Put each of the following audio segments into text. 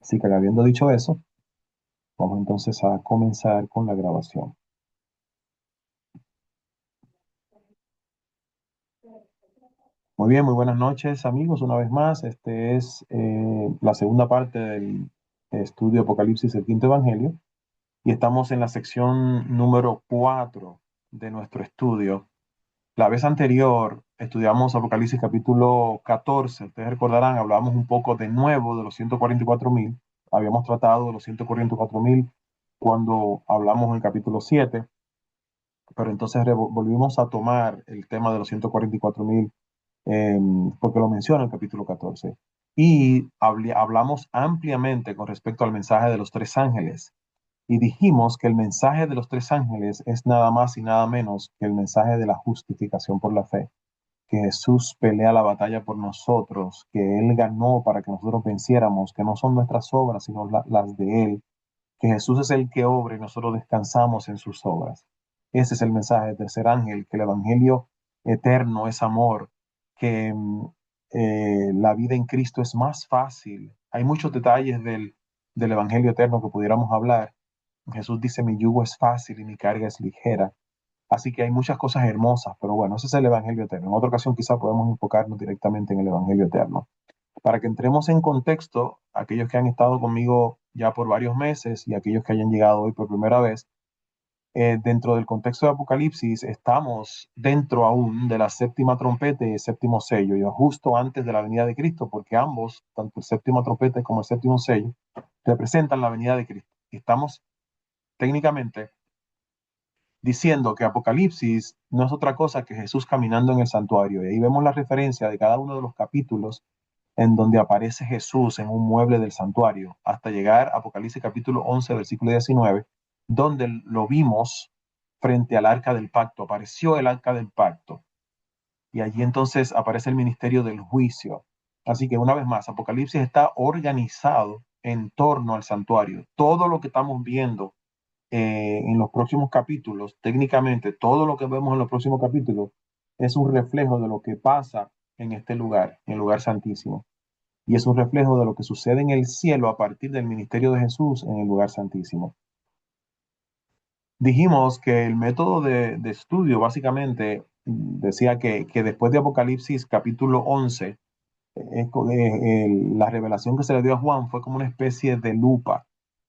Así que habiendo dicho eso, vamos entonces a comenzar con la grabación. Muy bien, muy buenas noches amigos, una vez más. Este es la segunda parte del estudio Apocalipsis, el quinto evangelio, y estamos en la sección número 4 de nuestro estudio. La vez anterior estudiamos Apocalipsis capítulo 14. Ustedes recordarán, hablábamos un poco de nuevo de los 144.000. Habíamos tratado de los 144.000 cuando hablamos en el capítulo 7, pero entonces volvimos a tomar el tema de los 144.000 porque lo menciona en el capítulo 14. Y hablamos ampliamente con respecto al mensaje de los tres ángeles. Y dijimos que el mensaje de los tres ángeles es nada más y nada menos que el mensaje de la justificación por la fe, que Jesús pelea la batalla por nosotros, que Él ganó para que nosotros venciéramos, que no son nuestras obras, sino las de Él, que Jesús es el que obra y nosotros descansamos en sus obras. Ese es el mensaje del tercer ángel, que el evangelio eterno es amor, que la vida en Cristo es más fácil. Hay muchos detalles del evangelio eterno que pudiéramos hablar. Jesús dice, mi yugo es fácil y mi carga es ligera. Así que hay muchas cosas hermosas, pero bueno, ese es el evangelio eterno. En otra ocasión quizá podemos enfocarnos directamente en el evangelio eterno. Para que entremos en contexto, aquellos que han estado conmigo ya por varios meses y aquellos que hayan llegado hoy por primera vez, dentro del contexto de Apocalipsis estamos dentro aún de la séptima trompeta y el séptimo sello, y justo antes de la venida de Cristo, porque ambos, tanto el séptima trompeta como el séptimo sello, representan la venida de Cristo. Estamos técnicamente diciendo que Apocalipsis no es otra cosa que Jesús caminando en el santuario. Y ahí vemos la referencia de cada uno de los capítulos en donde aparece Jesús en un mueble del santuario, hasta llegar a Apocalipsis capítulo 11, versículo 19, donde lo vimos frente al arca del pacto, apareció el arca del pacto, y allí entonces aparece el ministerio del juicio. Así que una vez más, Apocalipsis está organizado en torno al santuario. Todo lo que estamos viendo en los próximos capítulos, técnicamente todo lo que vemos en los próximos capítulos es un reflejo de lo que pasa en este lugar, en el lugar santísimo, y es un reflejo de lo que sucede en el cielo a partir del ministerio de Jesús en el lugar santísimo. Dijimos que el método de estudio básicamente decía que después de Apocalipsis capítulo 11, la revelación que se le dio a Juan fue como una especie de lupa.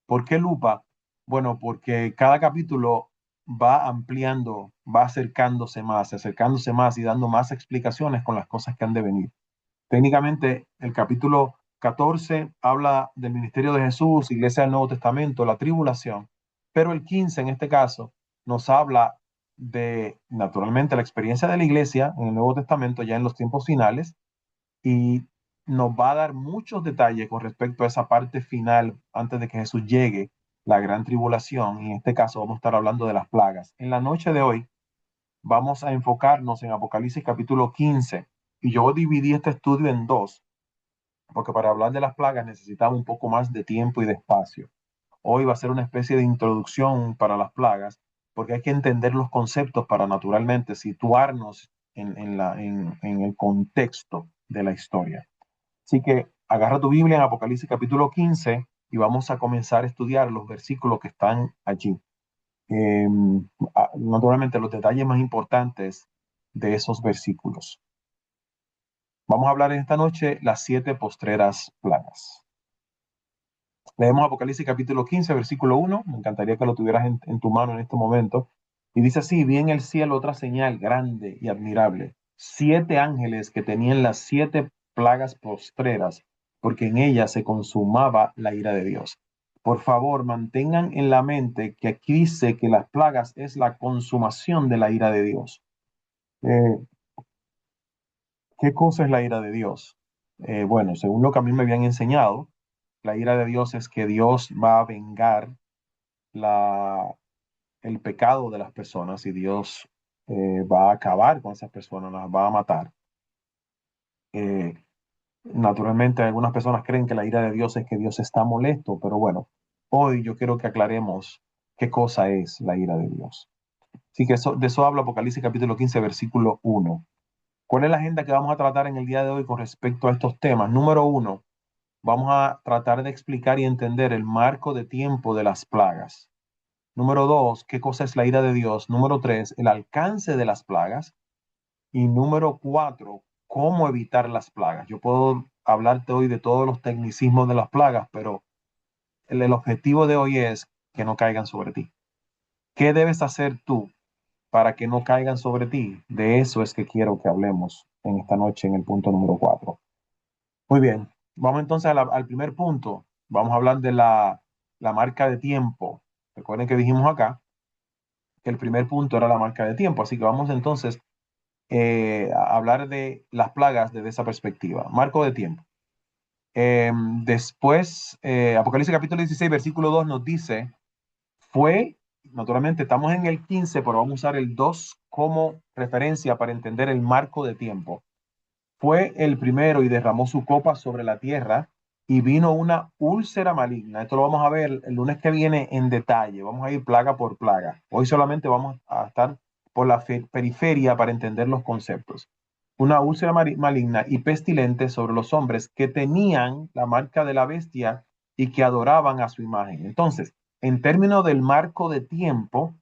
¿Por qué lupa? Bueno, porque cada capítulo va ampliando, va acercándose más y dando más explicaciones con las cosas que han de venir. Técnicamente, el capítulo 14 habla del ministerio de Jesús, iglesia del Nuevo Testamento, la tribulación, pero el 15 en este caso nos habla de, naturalmente, la experiencia de la iglesia en el Nuevo Testamento ya en los tiempos finales, y nos va a dar muchos detalles con respecto a esa parte final antes de que Jesús llegue, la gran tribulación, y en este caso vamos a estar hablando de las plagas. En la noche de hoy vamos a enfocarnos en Apocalipsis capítulo 15, y yo dividí este estudio en dos, porque para hablar de las plagas necesitaba un poco más de tiempo y de espacio. Hoy va a ser una especie de introducción para las plagas, porque hay que entender los conceptos para naturalmente situarnos en el contexto de la historia. Así que agarra tu Biblia en Apocalipsis capítulo 15 y vamos a comenzar a estudiar los versículos que están allí. Eh, Naturalmente los detalles más importantes de esos versículos. Vamos a hablar en esta noche las 7 postreras plagas. Leemos Apocalipsis capítulo 15, versículo 1. Me encantaría que lo tuvieras en tu mano en este momento. Y dice así: vi en el cielo otra señal grande y admirable, 7 ángeles que tenían las 7 plagas postreras, porque en ellas se consumaba la ira de Dios. Por favor, mantengan en la mente que aquí dice que las plagas es la consumación de la ira de Dios. Eh, ¿Qué cosa es la ira de Dios? Bueno, según lo que a mí me habían enseñado, la ira de Dios es que Dios va a vengar la, el pecado de las personas, y Dios va a acabar con esas personas, las va a matar. Eh, Naturalmente, algunas personas creen que la ira de Dios es que Dios está molesto, pero bueno, hoy yo quiero que aclaremos qué cosa es la ira de Dios. Así que de eso habla Apocalipsis capítulo 15, versículo 1. ¿Cuál es la agenda que vamos a tratar en el día de hoy con respecto a estos temas? Número 1, vamos a tratar de explicar y entender el marco de tiempo de las plagas. Número dos, qué cosa es la ira de Dios. Número tres, el alcance de las plagas. Y número cuatro, cómo evitar las plagas. Yo puedo hablarte hoy de todos los tecnicismos de las plagas, pero el objetivo de hoy es que no caigan sobre ti. ¿Qué debes hacer tú para que no caigan sobre ti? De eso es que quiero que hablemos en esta noche en el punto número cuatro. Muy bien, vamos entonces al primer punto. Vamos a hablar de la marca de tiempo. Recuerden que dijimos acá que el primer punto era la marca de tiempo, así que vamos entonces a hablar de las plagas desde esa perspectiva. Marco de tiempo. Después, Apocalipsis capítulo 16, versículo 2 nos dice, fue, naturalmente estamos en el 15, pero vamos a usar el 2 como referencia para entender el marco de tiempo. Fue el primero y derramó su copa sobre la tierra y vino una úlcera maligna. Esto lo vamos a ver el lunes que viene en detalle. Vamos a ir plaga por plaga. Hoy solamente vamos a estar por la periferia para entender los conceptos. Una úlcera maligna y pestilente sobre los hombres que tenían la marca de la bestia y que adoraban a su imagen. Entonces, en términos del marco de tiempo,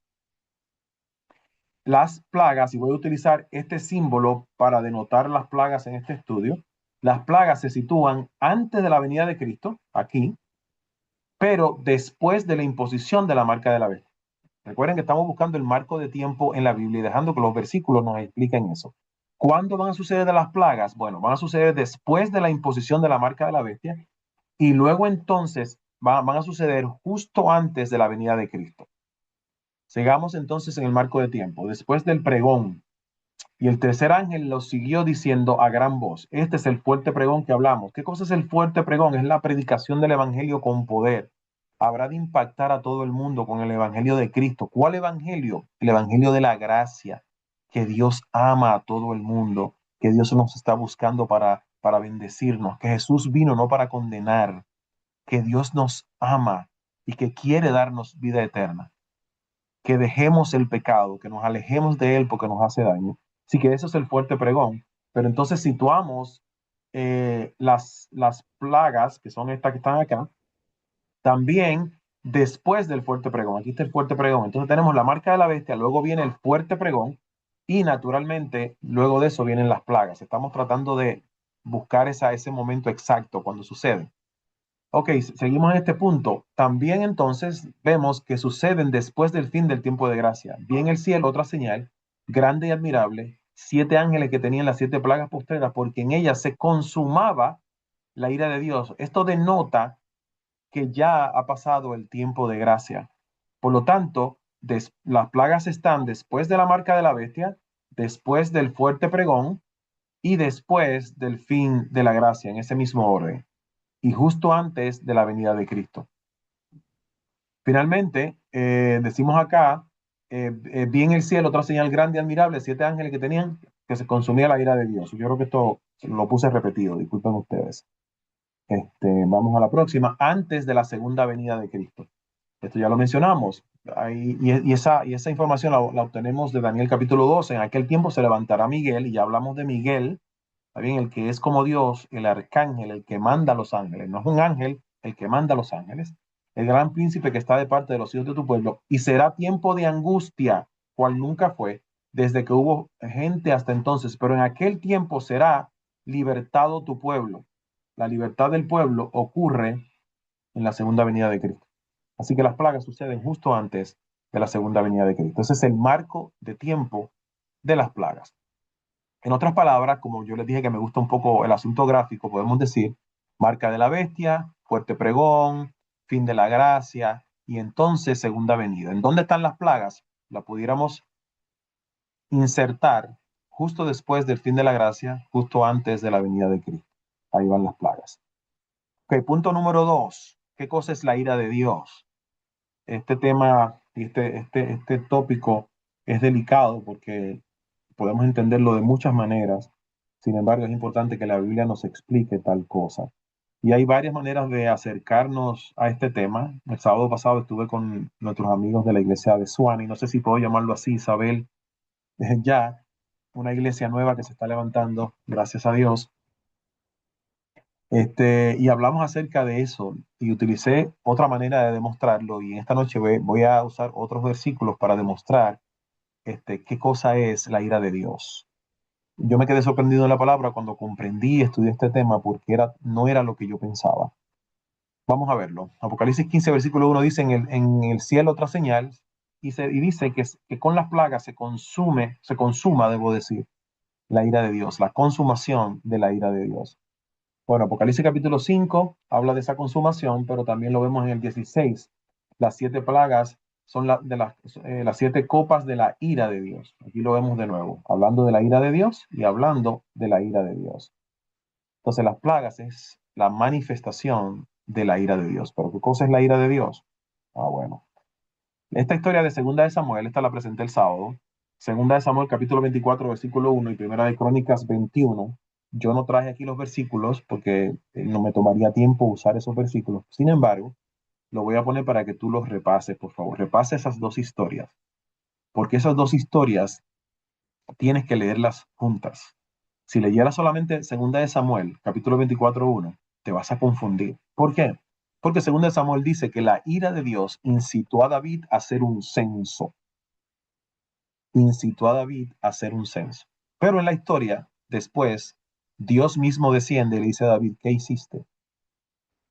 las plagas, y voy a utilizar este símbolo para denotar las plagas en este estudio, las plagas se sitúan antes de la venida de Cristo, aquí, pero después de la imposición de la marca de la bestia. Recuerden que estamos buscando el marco de tiempo en la Biblia y dejando que los versículos nos expliquen eso. ¿Cuándo van a suceder las plagas? Bueno, van a suceder después de la imposición de la marca de la bestia y luego entonces van a suceder justo antes de la venida de Cristo. Sigamos entonces en el marco de tiempo. Después del pregón, y el tercer ángel lo siguió diciendo a gran voz. Este es el fuerte pregón que hablamos. ¿Qué cosa es el fuerte pregón? Es la predicación del evangelio con poder. Habrá de impactar a todo el mundo con el evangelio de Cristo. ¿Cuál evangelio? El evangelio de la gracia, que Dios ama a todo el mundo, que Dios nos está buscando para bendecirnos, que Jesús vino no para condenar, que Dios nos ama y que quiere darnos vida eterna, que dejemos el pecado, que nos alejemos de él porque nos hace daño. Así que eso es el fuerte pregón. Pero entonces situamos las plagas, que son estas que están acá, también después del fuerte pregón. Aquí está el fuerte pregón. Entonces tenemos la marca de la bestia, luego viene el fuerte pregón y naturalmente luego de eso vienen las plagas. Estamos tratando de buscar ese momento exacto cuando sucede. Ok, seguimos en este punto. También entonces vemos que suceden después del fin del tiempo de gracia. Vi en el cielo otra señal, grande y admirable, 7 ángeles que tenían las 7 plagas postreras, porque en ellas se consumaba la ira de Dios. Esto denota que ya ha pasado el tiempo de gracia. Por lo tanto, las plagas están después de la marca de la bestia, después del fuerte pregón y después del fin de la gracia, en ese mismo orden y justo antes de la venida de Cristo. Finalmente, decimos acá, vi en el cielo otra señal grande y admirable, 7 ángeles que tenían, que se consumía la ira de Dios. Yo creo que esto lo puse repetido, disculpen ustedes. Vamos a la próxima, antes de la segunda venida de Cristo. Esto ya lo mencionamos. Esa información la obtenemos de Daniel capítulo 12. En aquel tiempo se levantará Miguel, y ya hablamos de Miguel, bien, el que es como Dios, el arcángel, el que manda a los ángeles. No es un ángel el que manda a los ángeles. El gran príncipe que está de parte de los hijos de tu pueblo. Y será tiempo de angustia, cual nunca fue, desde que hubo gente hasta entonces. Pero en aquel tiempo será libertado tu pueblo. La libertad del pueblo ocurre en la segunda venida de Cristo. Así que las plagas suceden justo antes de la segunda venida de Cristo. Ese es el marco de tiempo de las plagas. En otras palabras, como yo les dije que me gusta un poco el asunto gráfico, podemos decir marca de la bestia, fuerte pregón, fin de la gracia y entonces segunda venida. ¿En dónde están las plagas? La pudiéramos insertar justo después del fin de la gracia, justo antes de la venida de Cristo. Ahí van las plagas. Ok, punto número 2. ¿Qué cosa es la ira de Dios? Este tema, este tópico es delicado porque podemos entenderlo de muchas maneras. Sin embargo, es importante que la Biblia nos explique tal cosa. Y hay varias maneras de acercarnos a este tema. El sábado pasado estuve con nuestros amigos de la iglesia de Suani, no sé si puedo llamarlo así, Isabel, ya una iglesia nueva que se está levantando, gracias a Dios. Y hablamos acerca de eso y utilicé otra manera de demostrarlo y en esta noche voy a usar otros versículos para demostrar qué cosa es la ira de Dios. Yo me quedé sorprendido en la palabra cuando comprendí y estudié este tema porque no era lo que yo pensaba. Vamos a verlo. Apocalipsis 15, versículo 1 dice, en el cielo otra señal, y dice que con las plagas se consuma, debo decir, la ira de Dios, la consumación de la ira de Dios. Bueno, Apocalipsis capítulo 5 habla de esa consumación, pero también lo vemos en el 16. Las 7 plagas son las 7 copas de la ira de Dios. Aquí lo vemos de nuevo, hablando de la ira de Dios y hablando de la ira de Dios. Entonces, las plagas es la manifestación de la ira de Dios. ¿Pero qué cosa es la ira de Dios? Bueno. Esta historia de Segunda de Samuel, esta la presenté el sábado. Segunda de Samuel, capítulo 24, versículo 1 y Primera de Crónicas 21. Yo no traje aquí los versículos porque no me tomaría tiempo usar esos versículos. Sin embargo, lo voy a poner para que tú los repases, por favor. Repase esas dos historias, porque esas dos historias tienes que leerlas juntas. Si leyeras solamente Segunda de Samuel, capítulo 24:1, te vas a confundir. ¿Por qué? Porque Segunda de Samuel dice que la ira de Dios incitó a David a hacer un censo. Incitó a David a hacer un censo. Pero en la historia, después, Dios mismo desciende y le dice a David, ¿qué hiciste?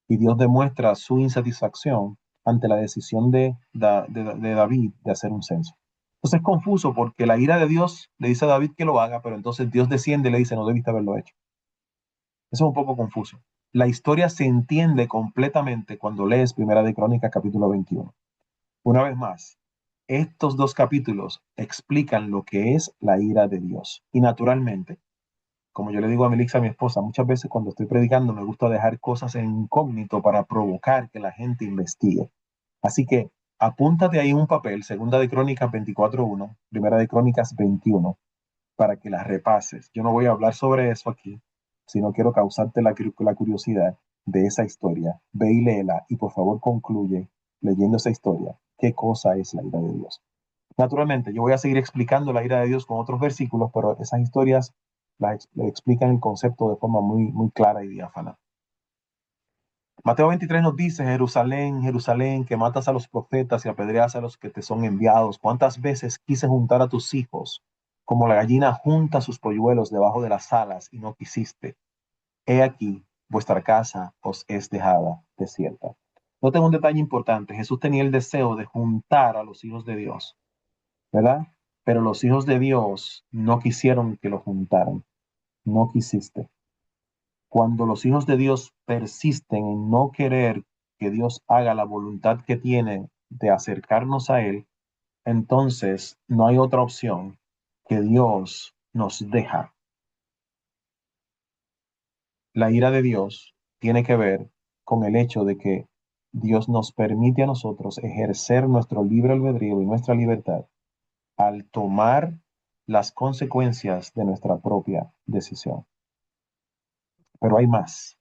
Y Dios demuestra su insatisfacción ante la decisión de David de hacer un censo. Entonces es confuso porque la ira de Dios le dice a David que lo haga, pero entonces Dios desciende y le dice, no debiste haberlo hecho. Eso es un poco confuso. La historia se entiende completamente cuando lees Primera de Crónicas capítulo 21. Una vez más, estos dos capítulos explican lo que es la ira de Dios. Y naturalmente, como yo le digo a Melissa, a mi esposa, muchas veces cuando estoy predicando me gusta dejar cosas en incógnito para provocar que la gente investigue. Así que apúntate ahí un papel, Segunda de Crónicas 24:1, Primera de Crónicas 21, para que las repases. Yo no voy a hablar sobre eso aquí, sino quiero causarte la curiosidad de esa historia. Ve y léela y por favor concluye leyendo esa historia. ¿Qué cosa es la ira de Dios? Naturalmente, yo voy a seguir explicando la ira de Dios con otros versículos, pero esas historias explican el concepto de forma muy, muy clara y diáfana. Mateo 23 nos dice, Jerusalén, Jerusalén, que matas a los profetas y apedreas a los que te son enviados. ¿Cuántas veces quise juntar a tus hijos, como la gallina junta sus polluelos debajo de las alas, y no quisiste? He aquí, vuestra casa os es dejada desierta. Noten un detalle importante. Jesús tenía el deseo de juntar a los hijos de Dios, ¿verdad? Pero los hijos de Dios no quisieron que lo juntaran. No quisiste. Cuando los hijos de Dios persisten en no querer que Dios haga la voluntad que tiene de acercarnos a Él, entonces no hay otra opción que Dios nos deja. La ira de Dios tiene que ver con el hecho de que Dios nos permite a nosotros ejercer nuestro libre albedrío y nuestra libertad al tomar las consecuencias de nuestra propia decisión. Pero hay más.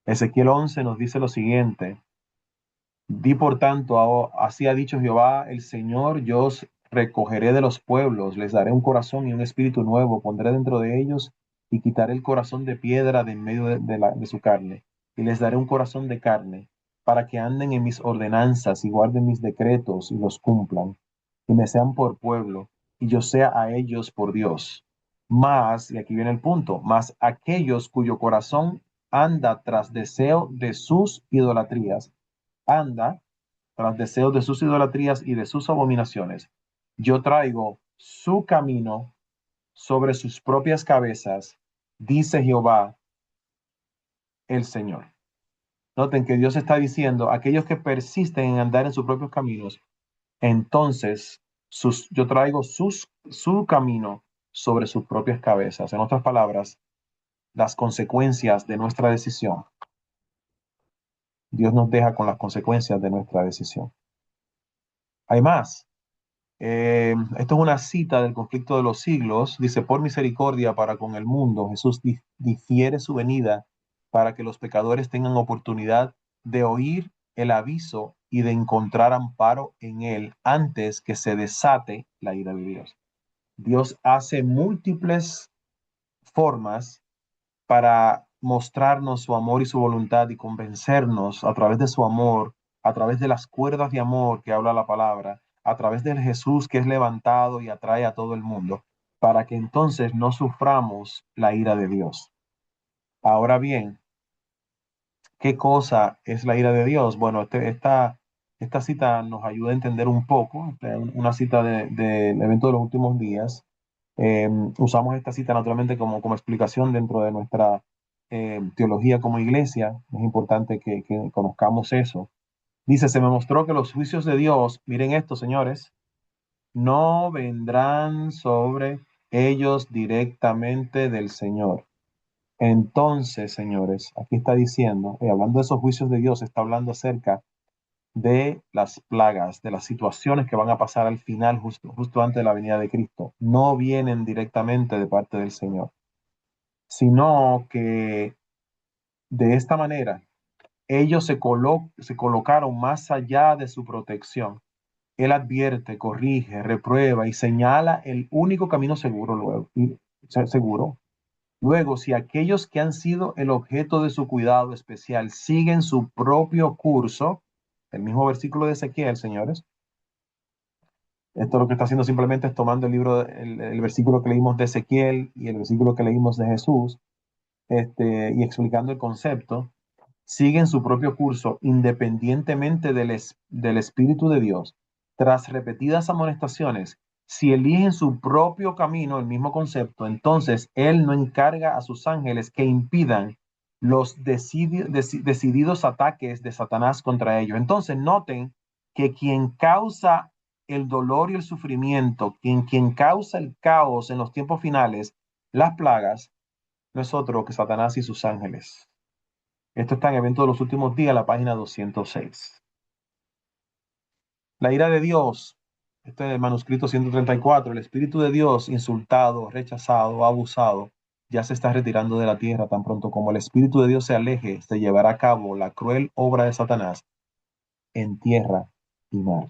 Ezequiel 11 nos dice lo siguiente: Di por tanto, así ha dicho Jehová el Señor, yo os recogeré de los pueblos, les daré un corazón y un espíritu nuevo, pondré dentro de ellos y quitaré el corazón de piedra de en medio de su carne, y les daré un corazón de carne, para que anden en mis ordenanzas y guarden mis decretos y los cumplan, y me sean por pueblo, y yo sea a ellos por Dios. Más, y aquí viene el punto, más aquellos cuyo corazón anda tras deseo de sus idolatrías, anda tras deseos de sus idolatrías y de sus abominaciones. Yo traigo su camino sobre sus propias cabezas, dice Jehová el Señor. Noten que Dios está diciendo, aquellos que persisten en andar en sus propios caminos, entonces yo traigo su camino sobre sus propias cabezas. En otras palabras, las consecuencias de nuestra decisión. Dios nos deja con las consecuencias de nuestra decisión. Hay más. Esto es una cita del conflicto de los siglos. Dice, por misericordia para con el mundo, Jesús difiere su venida para que los pecadores tengan oportunidad de oír el aviso y de encontrar amparo en él antes que se desate la ira de Dios. Dios hace múltiples formas para mostrarnos su amor y su voluntad y convencernos a través de su amor, a través de las cuerdas de amor que habla la palabra, a través del Jesús que es levantado y atrae a todo el mundo, para que entonces no suframos la ira de Dios. Ahora bien, ¿qué cosa es la ira de Dios? Bueno, esta cita nos ayuda a entender un poco, una cita del evento de los últimos días. Usamos esta cita naturalmente como explicación dentro de nuestra teología como iglesia. Es importante que conozcamos eso. Dice, se me mostró que los juicios de Dios, miren esto, señores, no vendrán sobre ellos directamente del Señor. Entonces, señores, aquí está diciendo, hablando de esos juicios de Dios, está hablando acerca de las plagas, de las situaciones que van a pasar al final, justo antes de la venida de Cristo. No vienen directamente de parte del Señor, sino que de esta manera ellos se colocaron más allá de su protección. Él advierte, corrige, reprueba y señala el único camino seguro luego, seguro. Luego, si aquellos que han sido el objeto de su cuidado especial siguen su propio curso, el mismo versículo de Ezequiel, señores, esto lo que está haciendo simplemente es tomando el versículo que leímos de Ezequiel y el versículo que leímos de Jesús, y explicando el concepto, siguen su propio curso independientemente del Espíritu de Dios. Tras repetidas amonestaciones, si eligen su propio camino, el mismo concepto, entonces Él no encarga a sus ángeles que impidan los decididos ataques de Satanás contra ellos. Entonces noten que quien causa el dolor y el sufrimiento, quien causa el caos en los tiempos finales, las plagas, no es otro que Satanás y sus ángeles. Esto está en Evento de los Últimos Días, la página 206. La ira de Dios, este es el manuscrito 134, el Espíritu de Dios, insultado, rechazado, abusado, ya se está retirando de la tierra. Tan pronto como el Espíritu de Dios se aleje, se llevará a cabo la cruel obra de Satanás en tierra y mar.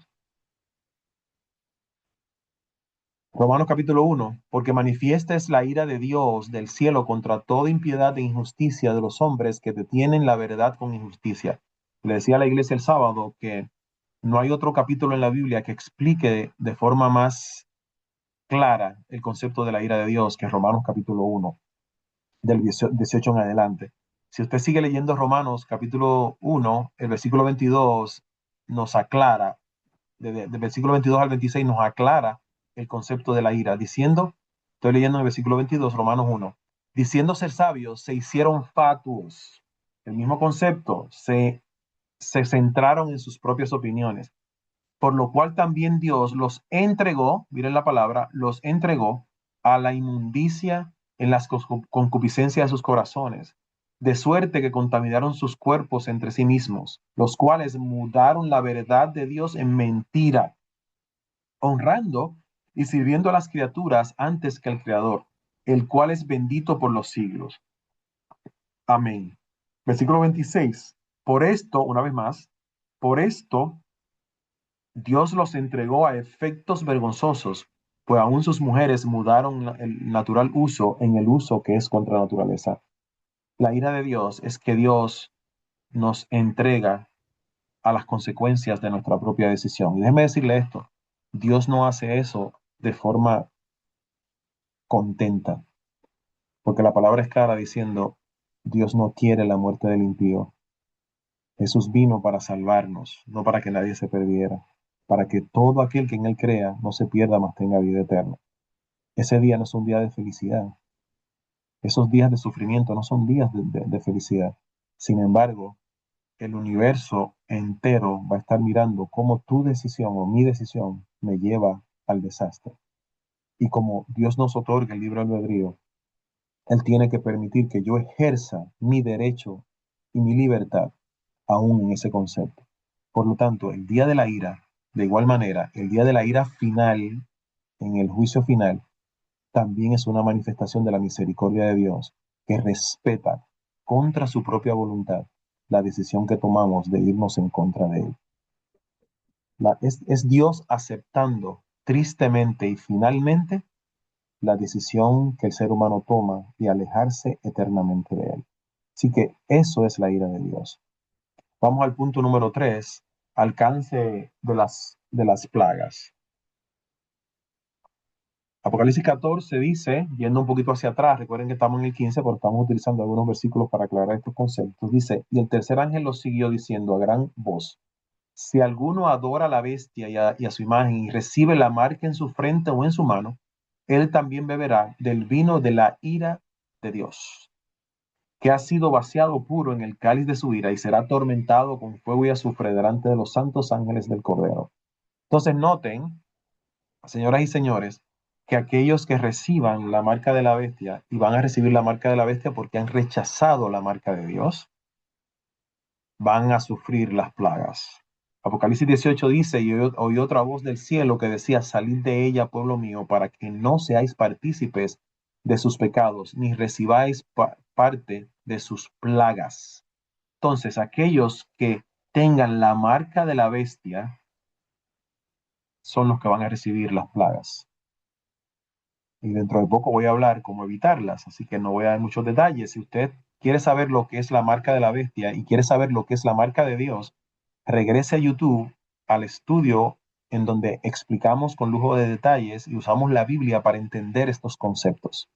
Romanos capítulo 1, porque manifiesta es la ira de Dios del cielo contra toda impiedad e injusticia de los hombres que detienen la verdad con injusticia. Le decía a la iglesia el sábado que no hay otro capítulo en la Biblia que explique de forma más clara el concepto de la ira de Dios que Romanos capítulo 1, del 18 en adelante. Si usted sigue leyendo Romanos capítulo 1, el versículo 22 nos aclara, del versículo 22 al 26 nos aclara el concepto de la ira, diciendo, estoy leyendo en el versículo 22, Romanos 1, diciendo ser sabios, se hicieron fatuos. El mismo concepto, se centraron en sus propias opiniones, por lo cual también Dios los entregó, miren la palabra, los entregó a la inmundicia en las concupiscencias de sus corazones, de suerte que contaminaron sus cuerpos entre sí mismos, los cuales mudaron la verdad de Dios en mentira, honrando y sirviendo a las criaturas antes que al Creador, el cual es bendito por los siglos. Amén. Versículo 26. Por esto, una vez más, por esto Dios los entregó a efectos vergonzosos, pues aún sus mujeres mudaron el natural uso en el uso que es contra la naturaleza. La ira de Dios es que Dios nos entrega a las consecuencias de nuestra propia decisión. Y déjeme decirle esto, Dios no hace eso de forma contenta, porque la palabra es clara diciendo, Dios no quiere la muerte del impío. Jesús vino para salvarnos, no para que nadie se perdiera, para que todo aquel que en Él crea no se pierda, mas tenga vida eterna. Ese día no es un día de felicidad. Esos días de sufrimiento no son días de felicidad. Sin embargo, el universo entero va a estar mirando cómo tu decisión o mi decisión me lleva al desastre. Y como Dios nos otorga el libre albedrío, Él tiene que permitir que yo ejerza mi derecho y mi libertad aún en ese concepto. Por lo tanto, el día de la ira, de igual manera, el día de la ira final, en el juicio final, también es una manifestación de la misericordia de Dios que respeta contra su propia voluntad la decisión que tomamos de irnos en contra de Él. Es Dios aceptando tristemente y finalmente la decisión que el ser humano toma de alejarse eternamente de Él. Así que eso es la ira de Dios. Vamos al punto número 3, alcance de las plagas. Apocalipsis 14 dice, yendo un poquito hacia atrás, recuerden que estamos en el 15, pero estamos utilizando algunos versículos para aclarar estos conceptos. Dice, y el tercer ángel lo siguió diciendo a gran voz, si alguno adora a la bestia y a su imagen y recibe la marca en su frente o en su mano, él también beberá del vino de la ira de Dios, que ha sido vaciado puro en el cáliz de su ira y será atormentado con fuego y azufre delante de los santos ángeles del Cordero. Entonces noten, señoras y señores, que aquellos que reciban la marca de la bestia y van a recibir la marca de la bestia porque han rechazado la marca de Dios, van a sufrir las plagas. Apocalipsis 18 dice, y oí otra voz del cielo que decía, salid de ella, pueblo mío, para que no seáis partícipes de sus pecados, ni recibáis parte de sus plagas. Entonces, aquellos que tengan la marca de la bestia son los que van a recibir las plagas. Y dentro de poco voy a hablar cómo evitarlas, así que no voy a dar muchos detalles. Si usted quiere saber lo que es la marca de la bestia y quiere saber lo que es la marca de Dios, regrese a YouTube al estudio en donde explicamos con lujo de detalles y usamos la Biblia para entender estos conceptos.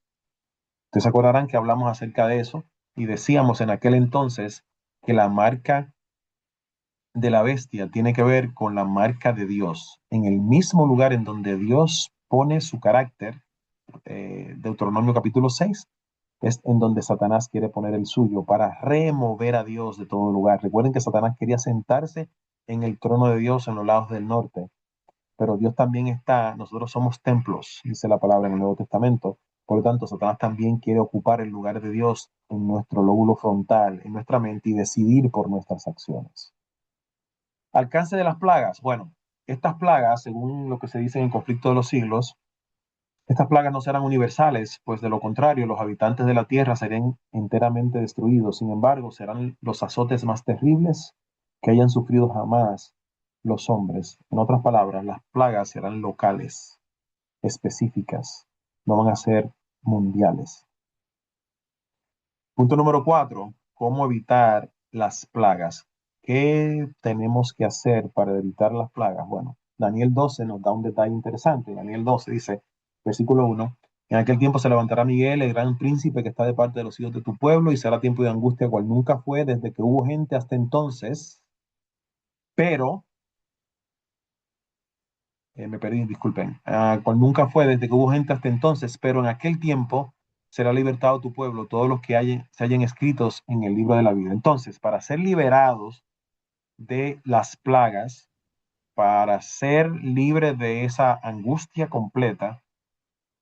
Ustedes se acordarán que hablamos acerca de eso y decíamos en aquel entonces que la marca de la bestia tiene que ver con la marca de Dios. En el mismo lugar en donde Dios pone su carácter, Deuteronomio capítulo 6, es en donde Satanás quiere poner el suyo para remover a Dios de todo lugar. Recuerden que Satanás quería sentarse en el trono de Dios en los lados del norte, pero Dios también está, nosotros somos templos, dice la palabra en el Nuevo Testamento. Por lo tanto, Satanás también quiere ocupar el lugar de Dios en nuestro lóbulo frontal, en nuestra mente y decidir por nuestras acciones. Alcance de las plagas. Bueno, estas plagas, según lo que se dice en el conflicto de los siglos, estas plagas no serán universales, pues de lo contrario, los habitantes de la tierra serían enteramente destruidos. Sin embargo, serán los azotes más terribles que hayan sufrido jamás los hombres. En otras palabras, las plagas serán locales, específicas, no van a ser mundiales. Punto número 4, ¿cómo evitar las plagas? ¿Qué tenemos que hacer para evitar las plagas? Bueno, Daniel 12 nos da un detalle interesante. Daniel 12 dice, versículo 1, en aquel tiempo se levantará Miguel, el gran príncipe que está de parte de los hijos de tu pueblo, y será tiempo de angustia cual nunca fue desde que hubo gente hasta entonces, pero me perdí, disculpen, cual nunca fue desde que hubo gente hasta entonces, pero en aquel tiempo será libertado tu pueblo, todos los que se hayan escritos en el libro de la vida. Entonces, para ser liberados de las plagas, para ser libre de esa angustia completa,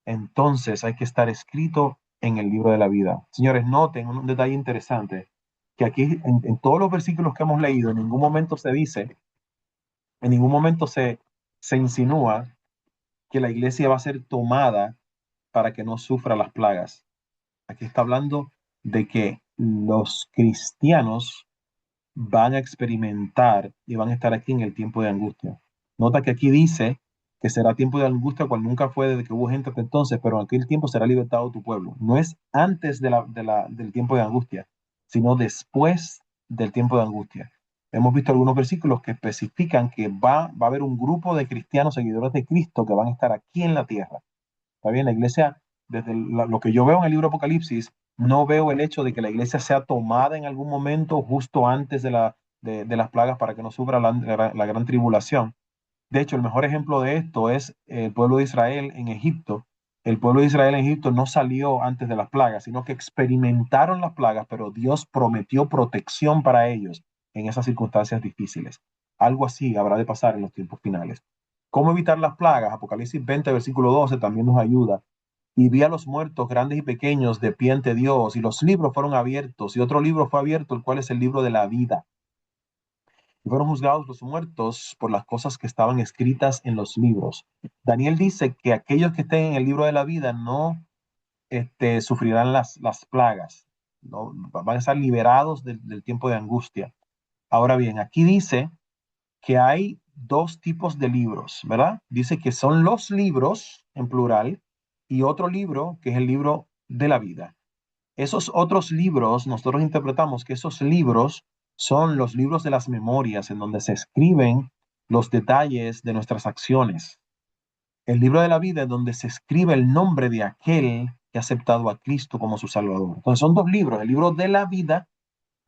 entonces hay que estar escrito en el libro de la vida. Señores, noten un detalle interesante, que aquí en todos los versículos que hemos leído, en ningún momento se dice, en ningún momento se insinúa que la iglesia va a ser tomada para que no sufra las plagas. Aquí está hablando de que los cristianos van a experimentar y van a estar aquí en el tiempo de angustia. Nota que aquí dice que será tiempo de angustia cual nunca fue desde que hubo gente hasta entonces, pero en aquel tiempo será libertado tu pueblo. No es antes del tiempo de angustia, sino después del tiempo de angustia. Hemos visto algunos versículos que especifican que va a haber un grupo de cristianos seguidores de Cristo que van a estar aquí en la tierra. Está bien, la iglesia, desde lo que yo veo en el libro Apocalipsis, no veo el hecho de que la iglesia sea tomada en algún momento justo antes de las plagas para que no sufra la gran tribulación. De hecho, el mejor ejemplo de esto es el pueblo de Israel en Egipto. El pueblo de Israel en Egipto no salió antes de las plagas, sino que experimentaron las plagas, pero Dios prometió protección para ellos en esas circunstancias difíciles. Algo así habrá de pasar en los tiempos finales. ¿Cómo evitar las plagas? Apocalipsis 20, versículo 12 también nos ayuda. Y vi a los muertos, grandes y pequeños, de pie ante Dios, y los libros fueron abiertos, y otro libro fue abierto, el cual es el libro de la vida. Y fueron juzgados los muertos por las cosas que estaban escritas en los libros. Daniel dice que aquellos que estén en el libro de la vida no sufrirán las plagas, ¿no? Van a estar liberados del tiempo de angustia. Ahora bien, aquí dice que hay dos tipos de libros, ¿verdad? Dice que son los libros, en plural, y otro libro que es el libro de la vida. Esos otros libros, nosotros interpretamos que esos libros son los libros de las memorias en donde se escriben los detalles de nuestras acciones. El libro de la vida es donde se escribe el nombre de aquel que ha aceptado a Cristo como su Salvador. Entonces son dos libros, el libro de la vida,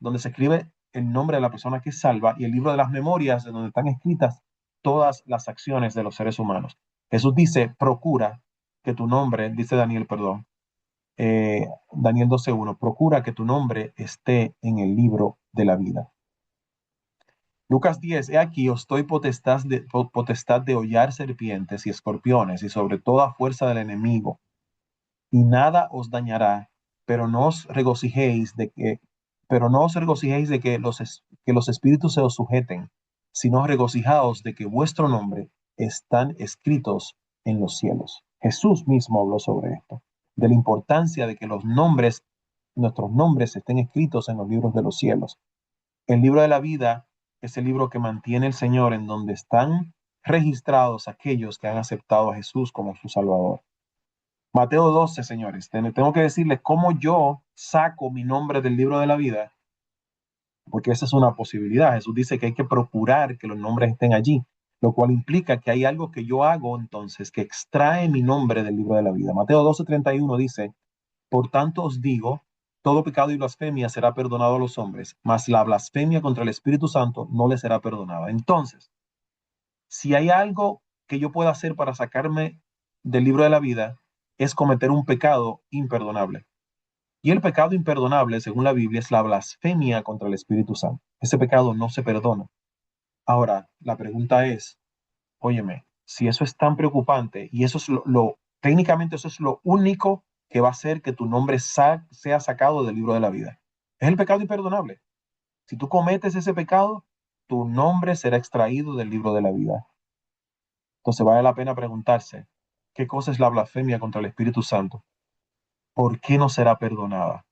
donde se escribe el nombre de la persona que es salva, y el libro de las memorias, en donde están escritas todas las acciones de los seres humanos. Jesús dice, procura que tu nombre, dice Daniel, perdón, Daniel 12:1, procura que tu nombre esté en el libro de la vida. Lucas 10, he aquí, os doy potestad de hollar serpientes y escorpiones y sobre toda fuerza del enemigo, y nada os dañará, pero no os regocijéis de que, pero no os regocijéis de que los espíritus se os sujeten, sino regocijaos de que vuestro nombre están escritos en los cielos. Jesús mismo habló sobre esto, de la importancia de que los nombres, nuestros nombres estén escritos en los libros de los cielos. El libro de la vida es el libro que mantiene el Señor, en donde están registrados aquellos que han aceptado a Jesús como su Salvador. Mateo 12, señores, tengo que decirles cómo yo saco mi nombre del libro de la vida, porque esa es una posibilidad. Jesús dice que hay que procurar que los nombres estén allí, lo cual implica que hay algo que yo hago entonces que extrae mi nombre del libro de la vida. Mateo 12:31 dice, por tanto os digo, todo pecado y blasfemia será perdonado a los hombres, mas la blasfemia contra el Espíritu Santo no le será perdonada. Entonces, si hay algo que yo pueda hacer para sacarme del libro de la vida, es cometer un pecado imperdonable. Y el pecado imperdonable, según la Biblia, es la blasfemia contra el Espíritu Santo. Ese pecado no se perdona. Ahora, la pregunta es, óyeme, si eso es tan preocupante y eso es técnicamente eso es lo único que va a hacer que tu nombre sea sacado del libro de la vida. Es el pecado imperdonable. Si tú cometes ese pecado, tu nombre será extraído del libro de la vida. Entonces vale la pena preguntarse, ¿qué cosa es la blasfemia contra el Espíritu Santo? ¿Por qué no será perdonada?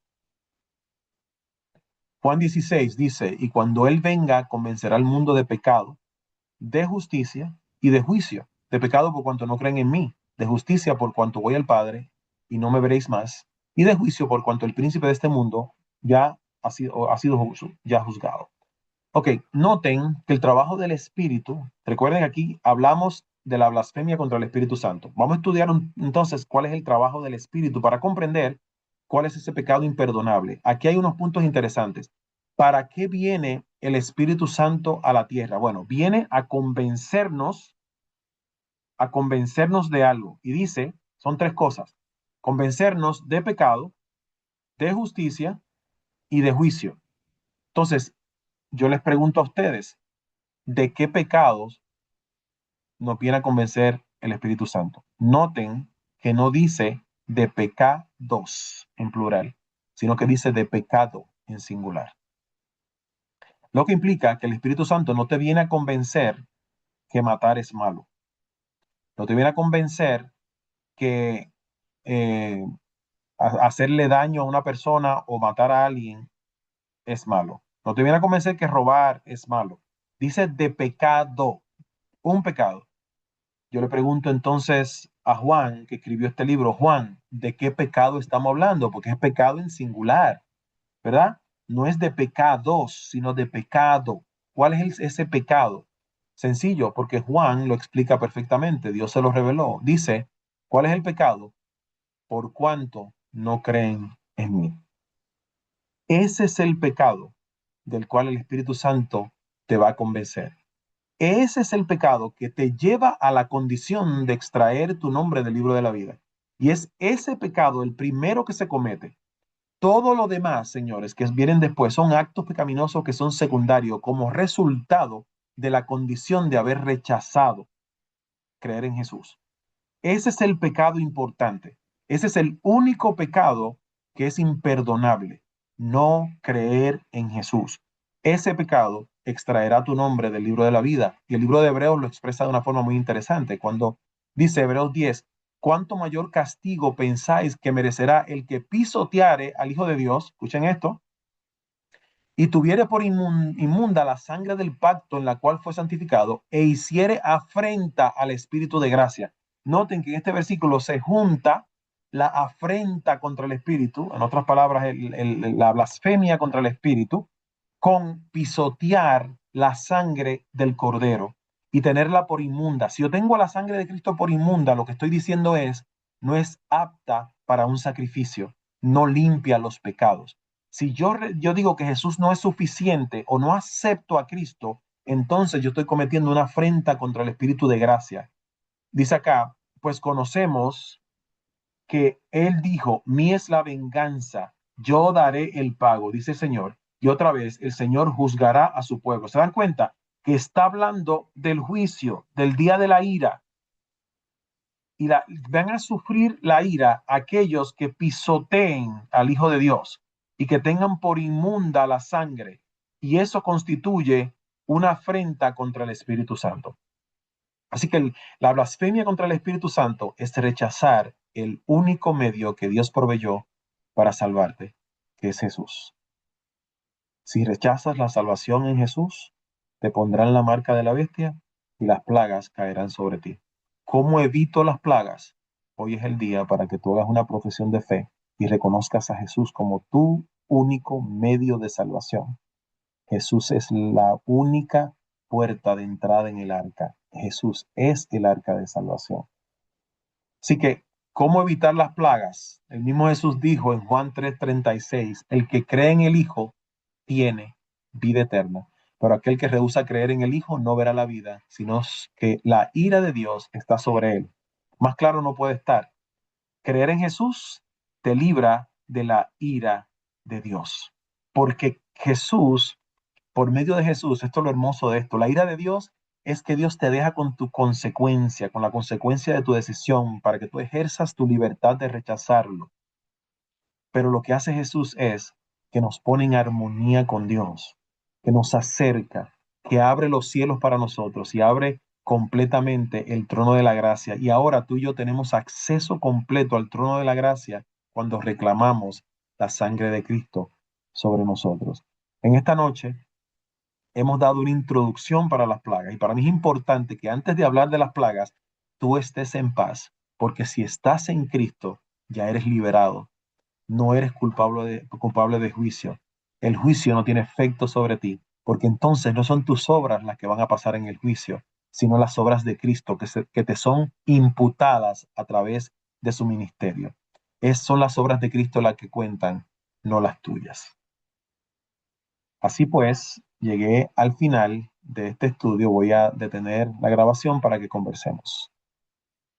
Juan 16 dice, y cuando Él venga, convencerá al mundo de pecado, de justicia y de juicio. De pecado por cuanto no creen en mí, de justicia por cuanto voy al Padre y no me veréis más, y de juicio por cuanto el príncipe de este mundo ya ha sido ya juzgado. Ok, noten que el trabajo del Espíritu, recuerden aquí hablamos de la blasfemia contra el Espíritu Santo. Vamos a estudiar entonces cuál es el trabajo del Espíritu para comprender cuál es ese pecado imperdonable. Aquí hay unos puntos interesantes. ¿Para qué viene el Espíritu Santo a la tierra? Bueno, viene a convencernos de algo. Y dice, son tres cosas: convencernos de pecado, de justicia y de juicio. Entonces, yo les pregunto a ustedes, ¿de qué pecados nos viene a convencer el Espíritu Santo? Noten que no dice de pecados en plural, sino que dice de pecado en singular. Lo que implica que el Espíritu Santo no te viene a convencer que matar es malo. No te viene a convencer que eh, hacerle daño a una persona o matar a alguien es malo. No te viene a convencer que robar es malo. Dice de pecado, un pecado. Yo le pregunto entonces a Juan, que escribió este libro, Juan, ¿de qué pecado estamos hablando? Porque es pecado en singular, ¿verdad? No es de pecados, sino de pecado. ¿Cuál es ese pecado? Sencillo, porque Juan lo explica perfectamente, Dios se lo reveló. Dice, ¿cuál es el pecado? Por cuanto no creen en mí. Ese es el pecado del cual el Espíritu Santo te va a convencer. Ese es el pecado que te lleva a la condición de extraer tu nombre del libro de la vida. Y es ese pecado el primero que se comete. Todo lo demás, señores, que vienen después son actos pecaminosos que son secundarios como resultado de la condición de haber rechazado creer en Jesús. Ese es el pecado importante. Ese es el único pecado que es imperdonable. No creer en Jesús. Ese pecado extraerá tu nombre del libro de la vida. Y el libro de Hebreos lo expresa de una forma muy interesante cuando dice Hebreos 10, ¿cuánto mayor castigo pensáis que merecerá el que pisoteare al Hijo de Dios? Escuchen esto. Y tuviere por inmunda la sangre del pacto en la cual fue santificado e hiciere afrenta al Espíritu de gracia. Noten que en este versículo se junta la afrenta contra el Espíritu, en otras palabras, la blasfemia contra el Espíritu, con pisotear la sangre del Cordero y tenerla por inmunda. Si yo tengo la sangre de Cristo por inmunda, lo que estoy diciendo es, no es apta para un sacrificio, no limpia los pecados. Si yo digo que Jesús no es suficiente o no acepto a Cristo, entonces yo estoy cometiendo una afrenta contra el Espíritu de gracia. Dice acá, pues conocemos que Él dijo, mí es la venganza, yo daré el pago, dice el Señor. Y otra vez, el Señor juzgará a su pueblo. ¿Se dan cuenta? Que está hablando del juicio, del día de la ira. Y van a sufrir la ira aquellos que pisoteen al Hijo de Dios y que tengan por inmunda la sangre. Y eso constituye una afrenta contra el Espíritu Santo. Así que la blasfemia contra el Espíritu Santo es rechazar el único medio que Dios proveyó para salvarte, que es Jesús. Si rechazas la salvación en Jesús, te pondrán la marca de la bestia y las plagas caerán sobre ti. ¿Cómo evito las plagas? Hoy es el día para que tú hagas una profesión de fe y reconozcas a Jesús como tu único medio de salvación. Jesús es la única puerta de entrada en el arca. Jesús es el arca de salvación. Así que, ¿cómo evitar las plagas? El mismo Jesús dijo en Juan 3:36, el que cree en el Hijo tiene vida eterna, pero aquel que rehúsa creer en el Hijo no verá la vida, sino que la ira de Dios está sobre él. Más claro no puede estar. Creer en Jesús te libra de la ira de Dios, porque Jesús, por medio de Jesús, esto es lo hermoso de esto, la ira de Dios es que Dios te deja con tu consecuencia, con la consecuencia de tu decisión, para que tú ejerzas tu libertad de rechazarlo. Pero lo que hace Jesús es que nos pone en armonía con Dios, que nos acerca, que abre los cielos para nosotros y abre completamente el trono de la gracia. Y ahora tú y yo tenemos acceso completo al trono de la gracia cuando reclamamos la sangre de Cristo sobre nosotros. En esta noche hemos dado una introducción para las plagas y para mí es importante que antes de hablar de las plagas, tú estés en paz, porque si estás en Cristo, ya eres liberado, no eres culpable de juicio. El juicio no tiene efecto sobre ti, porque entonces no son tus obras las que van a pasar en el juicio, sino las obras de Cristo que te son imputadas a través de su ministerio. Son las obras de Cristo las que cuentan, no las tuyas. Así pues, llegué al final de este estudio. Voy a detener la grabación para que conversemos.